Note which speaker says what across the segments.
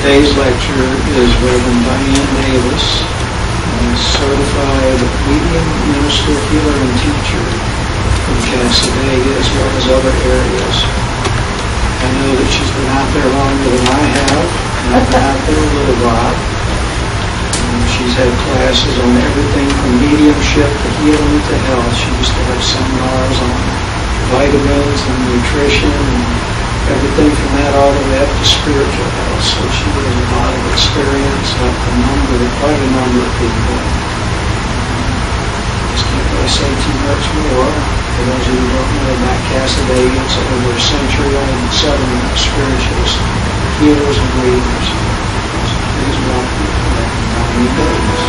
Speaker 1: Today's lecture is Reverend Diane Davis, a certified medium, minister, healer, and teacher from Cassdaga as well as other areas. I know that she's been out there longer than I have, and I've been out there a little while. She's had classes on everything from mediumship to healing to health. She used to have seminars on vitamins and nutrition and everything from that all the way up to spiritual health. So she has a lot of experience, quite a number of people. Just can't really say too much more. For those of you who don't know about Cassdaga, it's over a century-old settlement of spiritualists, healers, and readers. So please welcome Reverend Diane Davis.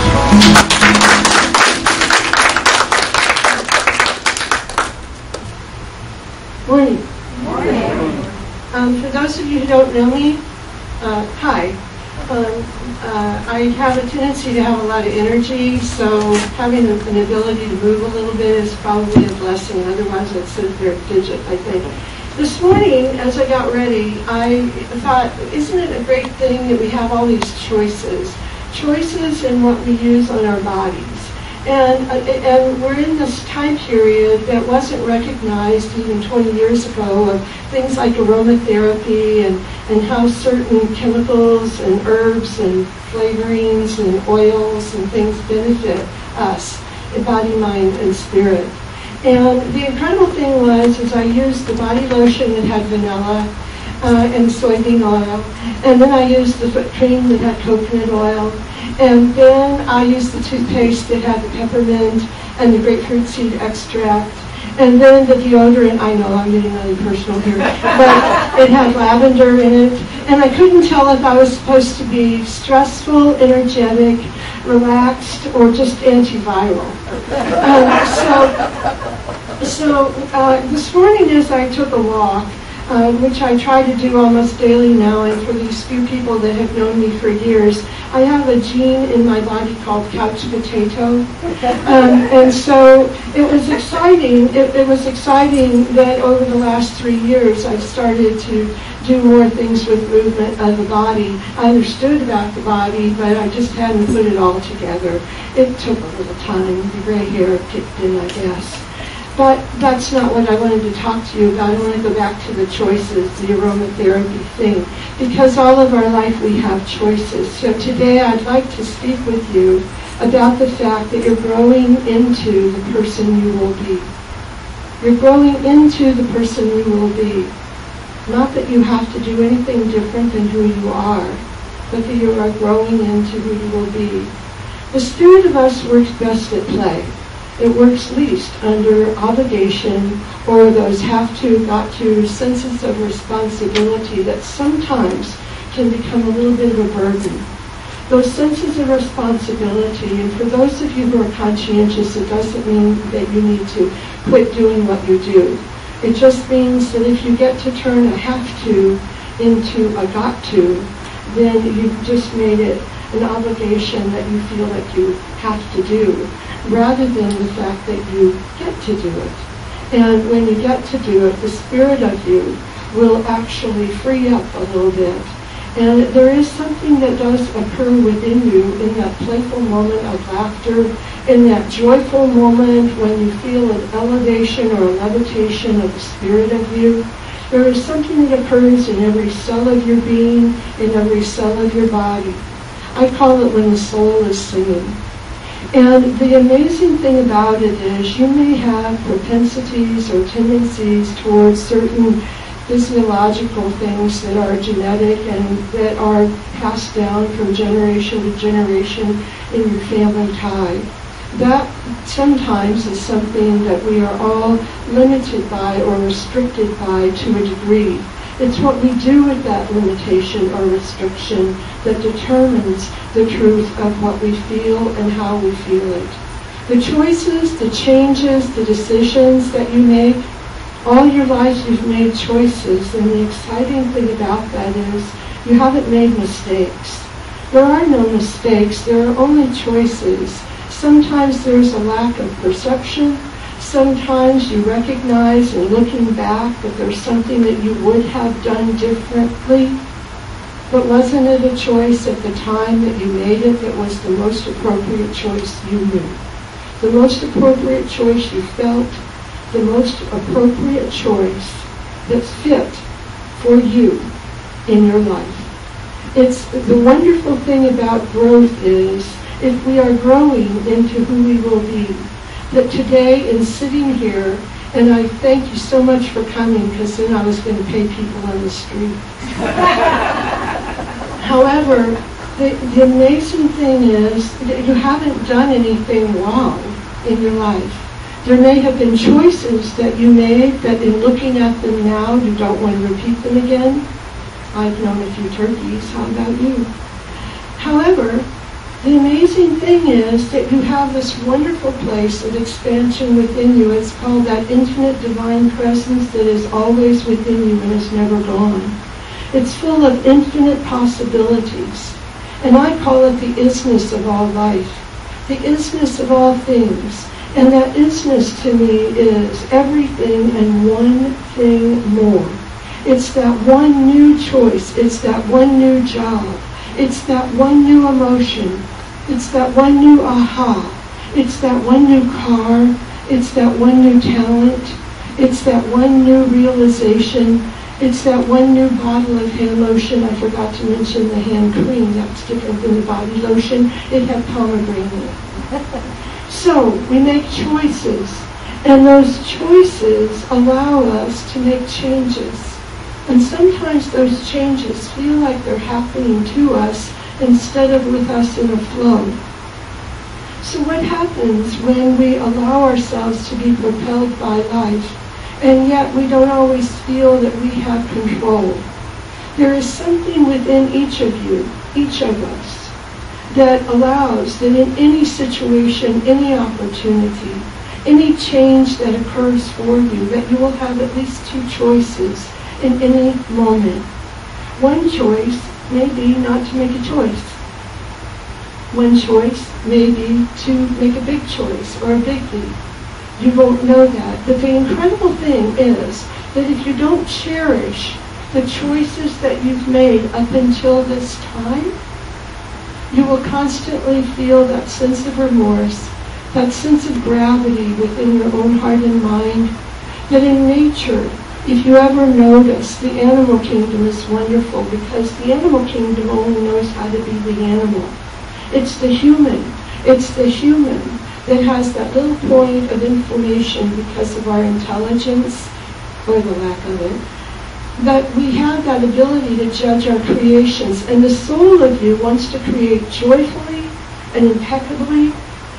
Speaker 2: Morning. For those of you who don't know me, hi. I have a tendency to have a lot of energy, so having an ability to move a little bit is probably a blessing. Otherwise, I'd sit there and fidget, I think. This morning, as I got ready, I thought, isn't it a great thing that we have all these choices? Choices in what we use on our bodies. And we're in this time period that wasn't recognized even 20 years ago of things like aromatherapy and how certain chemicals and herbs and flavorings and oils and things benefit us in body, mind, and spirit. And the incredible thing was I used the body lotion that had vanilla and soybean oil, and then I used the foot cream that had coconut oil, and then I used the toothpaste that had the peppermint and the grapefruit seed extract, and then the deodorant, I know I'm getting really personal here, but it had lavender in it, and I couldn't tell if I was supposed to be stressful, energetic, relaxed, or just antiviral. So this morning as I took a walk, which I try to do almost daily now, and for these few people that have known me for years, I have a gene in my body called couch potato, and so it was exciting. It was exciting that over the last 3 years I've started to do more things with movement of the body. I understood about the body, but I just hadn't put it all together. It took a little time. The gray hair kicked in, I guess. But that's not what I wanted to talk to you about. I want to go back to the choices, the aromatherapy thing, because all of our life we have choices. So today I'd like to speak with you about the fact that you're growing into the person you will be. You're growing into the person you will be. Not that you have to do anything different than who you are, but that you are growing into who you will be. The spirit of us works best at play. It works least under obligation or those have-to, got-to senses of responsibility that sometimes can become a little bit of a burden. Those senses of responsibility, and for those of you who are conscientious, it doesn't mean that you need to quit doing what you do. It just means that if you get to turn a have to into a got to, then you've just made it an obligation that you feel like you have to do, rather than the fact that you get to do it. And when you get to do it, the spirit of you will actually free up a little bit. And there is something that does occur within you in that playful moment of laughter, in that joyful moment when you feel an elevation or a levitation of the spirit of you. There is something that occurs in every cell of your being, in every cell of your body. I call it when the soul is singing. And the amazing thing about it is you may have propensities or tendencies towards certain physiological things that are genetic and that are passed down from generation to generation in your family tie. That sometimes is something that we are all limited by or restricted by to a degree. It's what we do with that limitation or restriction that determines the truth of what we feel and how we feel it. The choices, the changes, the decisions that you make, all your life you've made choices, and the exciting thing about that is you haven't made mistakes. There are no mistakes, there are only choices. Sometimes there's a lack of perception. Sometimes you recognize in looking back that there's something that you would have done differently. But wasn't it a choice at the time that you made it that was the most appropriate choice you knew? The most appropriate choice you felt, the most appropriate choice that fit for you in your life. It's the wonderful thing about growth is if we are growing into who we will be, that today in sitting here, and I thank you so much for coming because then I was going to pay people on the street. However, the amazing thing is that you haven't done anything wrong in your life. There may have been choices that you made that in looking at them now you don't want to repeat them again. I've known a few turkeys, how about you? However, the amazing thing is that you have this wonderful place of expansion within you. It's called that infinite divine presence that is always within you and is never gone. It's full of infinite possibilities. And I call it the isness of all life, the isness of all things. And that isness to me is everything and one thing more. It's that one new choice. It's that one new job. It's that one new emotion. It's that one new aha. It's that one new car. It's that one new talent. It's that one new realization. It's that one new bottle of hand lotion. I forgot to mention the hand cream. That's different than the body lotion. It had pomegranate. So we make choices. And those choices allow us to make changes. And sometimes those changes feel like they're happening to us instead of with us in a flow. So what happens when we allow ourselves to be propelled by life, and yet we don't always feel that we have control? There is something within each of you, each of us, that allows that in any situation, any opportunity, any change that occurs for you, that you will have at least two choices in any moment. One choice may be not to make a choice. One choice may be to make a big choice or a big leap. You won't know that. But the incredible thing is that if you don't cherish the choices that you've made up until this time, you will constantly feel that sense of remorse, that sense of gravity within your own heart and mind, that in nature, if you ever notice, the animal kingdom is wonderful because the animal kingdom only knows how to be the animal. It's the human. It's the human that has that little point of information because of our intelligence, or the lack of it, that we have that ability to judge our creations. And the soul of you wants to create joyfully and impeccably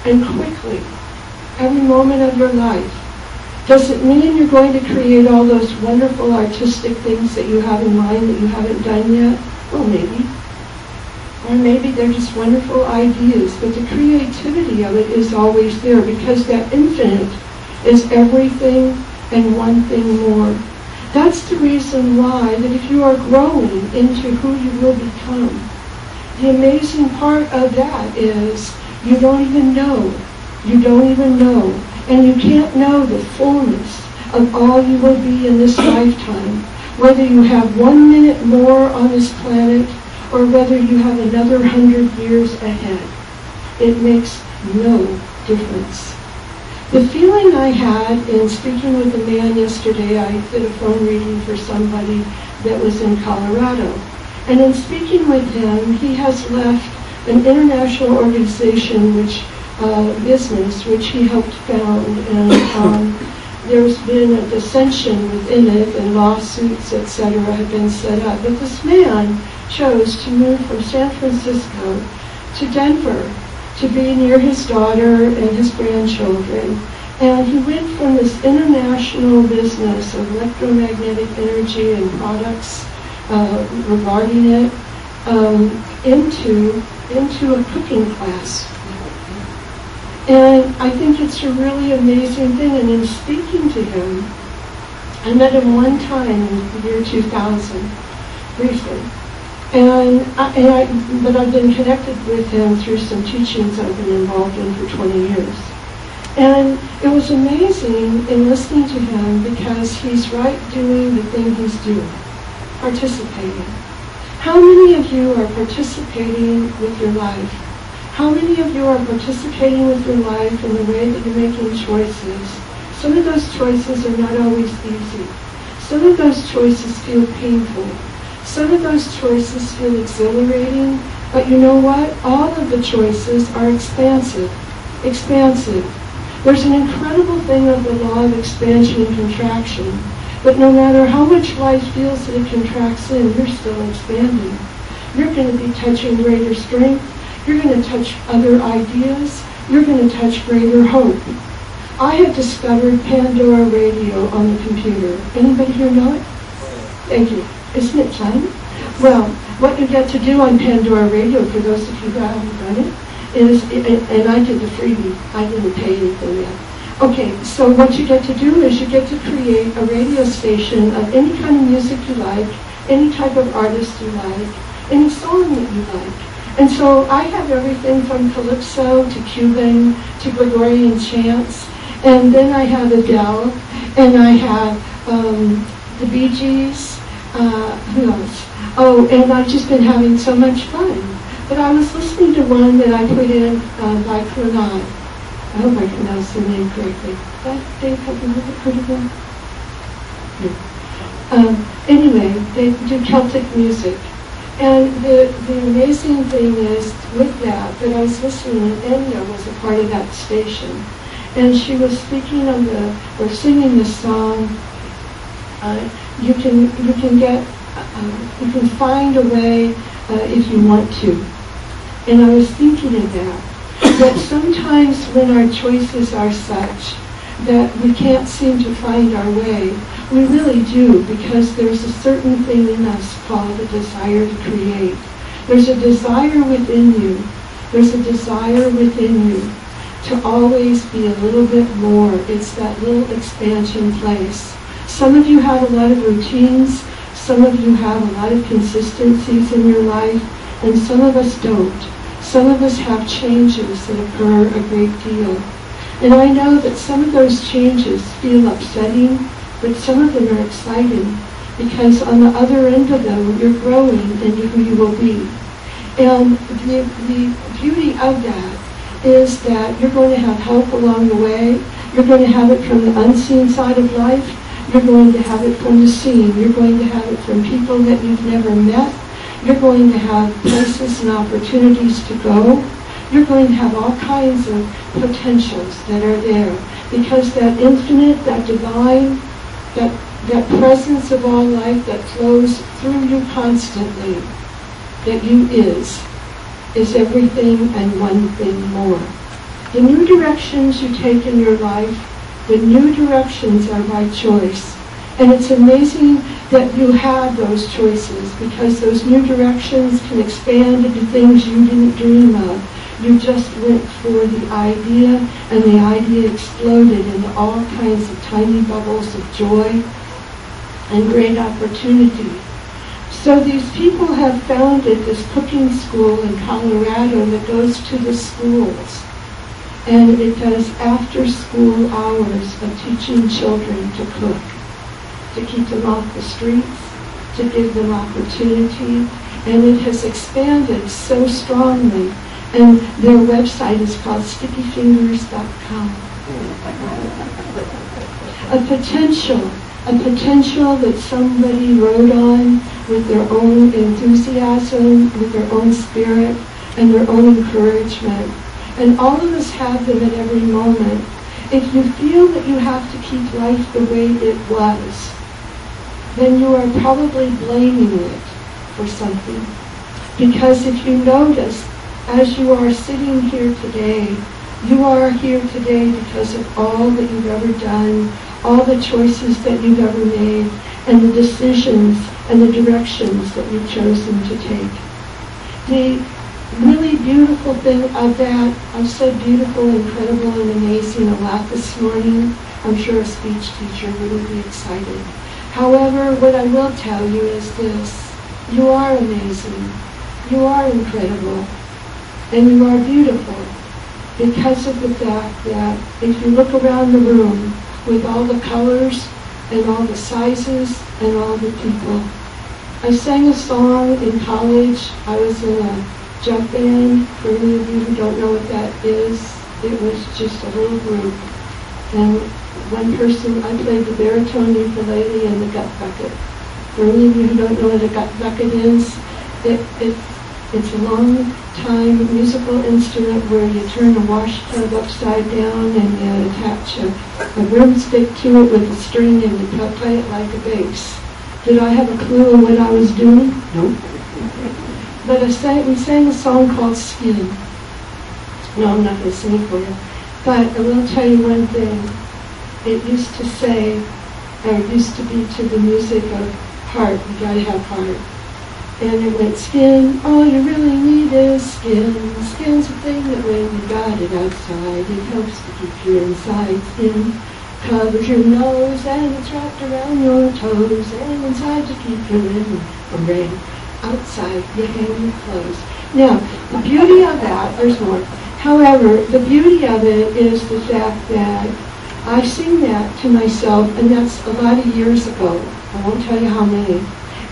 Speaker 2: and quickly every moment of your life. Does it mean you're going to create all those wonderful artistic things that you have in mind that you haven't done yet? Well, maybe. Or maybe they're just wonderful ideas, but the creativity of it is always there because that infinite is everything and one thing more. That's the reason why, that if you are growing into who you will become, the amazing part of that is you don't even know. You don't even know. And you can't know the fullness of all you will be in this lifetime, whether you have 1 minute more on this planet or whether you have another 100 years ahead. It makes no difference. The feeling I had in speaking with a man yesterday, I did a phone reading for somebody that was in Colorado. And in speaking with him, he has left an international organization, business, which he helped found. And there's been a dissension within it, and lawsuits, etc., have been set up. But this man chose to move from San Francisco to Denver to be near his daughter and his grandchildren. And he went from this international business of electromagnetic energy and products regarding it into a cooking class. And I think it's a really amazing thing. And in speaking to him, I met him one time in the year 2000, briefly. But I've been connected with him through some teachings I've been involved in for 20 years. And it was amazing in listening to him because he's right doing the thing he's doing, participating. How many of you are participating with your life? How many of you are participating with your life in the way that you're making choices? Some of those choices are not always easy. Some of those choices feel painful. Some of those choices feel exhilarating, but you know what? All of the choices are expansive. Expansive. There's an incredible thing of the law of expansion and contraction, but no matter how much life feels that it contracts in, you're still expanding. You're going to be touching greater strength. You're going to touch other ideas. You're going to touch greater hope. I have discovered Pandora Radio on the computer. Anybody here know it? Thank you. Isn't it fun? Well, what you get to do on Pandora Radio, for those of you who haven't done it, is, and I did the freebie, I didn't pay anything yet. Okay, so what you get to do is you get to create a radio station of any kind of music you like, any type of artist you like, any song that you like. And so I have everything from calypso to Cuban to Gregorian chants, and then I have Adele, and I have the Bee Gees, who else? Oh, and I've just been having so much fun. But I was listening to one that I put in by Clonard. I hope I pronounced the name correctly. Dave, have you heard of them? No. Anyway, they do Celtic music. And the amazing thing is, with that I was listening, and Enya was a part of that station. And she was speaking on or singing the song, you can find a way if you want to. And I was thinking of that sometimes when our choices are such that we can't seem to find our way, we really do, because there's a certain thing in us called a desire to create. There's a desire within you. There's a desire within you to always be a little bit more. It's that little expansion place. Some of you have a lot of routines. Some of you have a lot of consistencies in your life, and some of us don't. Some of us have changes that occur a great deal. And I know that some of those changes feel upsetting, but some of them are exciting, because on the other end of them, you're growing into who you will be. And the beauty of that is that you're going to have help along the way. You're going to have it from the unseen side of life. You're going to have it from the seen. You're going to have it from people that you've never met. You're going to have places and opportunities to go. You're going to have all kinds of potentials that are there, because that infinite, that divine, that presence of all life that flows through you constantly, that you is everything and one thing more. The new directions you take in your life, the new directions are by choice. And it's amazing that you have those choices, because those new directions can expand into things you didn't dream of. You just went for the idea, and the idea exploded into all kinds of tiny bubbles of joy and great opportunity. So these people have founded this cooking school in Colorado that goes to the schools. And it does after-school hours of teaching children to cook, to keep them off the streets, to give them opportunity. And it has expanded so strongly. And their website is called stickyfingers.com. A potential that somebody rode on with their own enthusiasm, with their own spirit, and their own encouragement. And all of us have them at every moment. If you feel that you have to keep life the way it was, then you are probably blaming it for something. Because if you notice, as you are sitting here today, you are here today because of all that you've ever done, all the choices that you've ever made, and the decisions and the directions that you've chosen to take. The really beautiful thing of that, I've said beautiful, incredible, and amazing a lot this morning. I'm sure a speech teacher wouldn't be excited. However, what I will tell you is this: you are amazing, you are incredible, and you are beautiful because of the fact that if you look around the room with all the colors and all the sizes and all the people. I sang a song in college. I was in a jump band. For any of you who don't know what that is, it was just a little group. And one person, I played the baritone ukulele and the gut bucket. For any of you who don't know what a gut bucket is, it's a long time musical instrument where you turn a wash tub upside down and you attach a broomstick to it with a string and you play it like a bass. Did I have a clue on what I was doing? Nope. But we sang a song called Skin. No, I'm not going to sing it for you. But I will tell you one thing. It used to say, or it used to be to the music of heart. You got to have heart. And it went, skin, all you really need is skin. Skin's a thing that when you got it outside, it helps to keep your inside. Skin covers your nose and it's wrapped around your toes and inside to keep you in from rain. Outside, you hang your clothes. Now, the beauty of that, there's more. However, the beauty of it is the fact that I sing that to myself, and that's a lot of years ago. I won't tell you how many.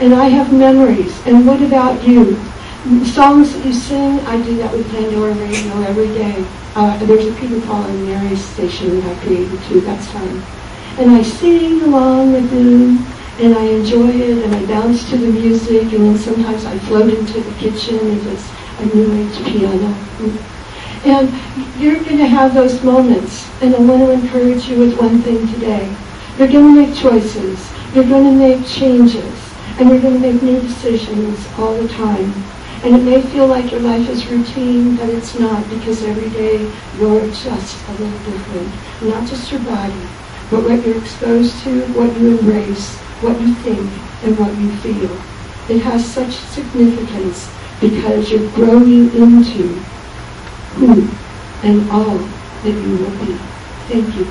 Speaker 2: And I have memories. And what about you? The songs that you sing, I do that with Pandora Radio every day. There's a Peter Paul and Mary's station that I created too. That's fun. And I sing along with them, and I enjoy it, and I bounce to the music, and then sometimes I float into the kitchen if it's a new age piano. And you're going to have those moments, and I want to encourage you with one thing today. You're going to make choices. You're going to make changes. And you're going to make new decisions all the time. And it may feel like your life is routine, but it's not, because every day you're just a little different. Not just your body, but what you're exposed to, what you embrace, what you think, and what you feel. It has such significance because you're growing into who and all that you will be. Thank you.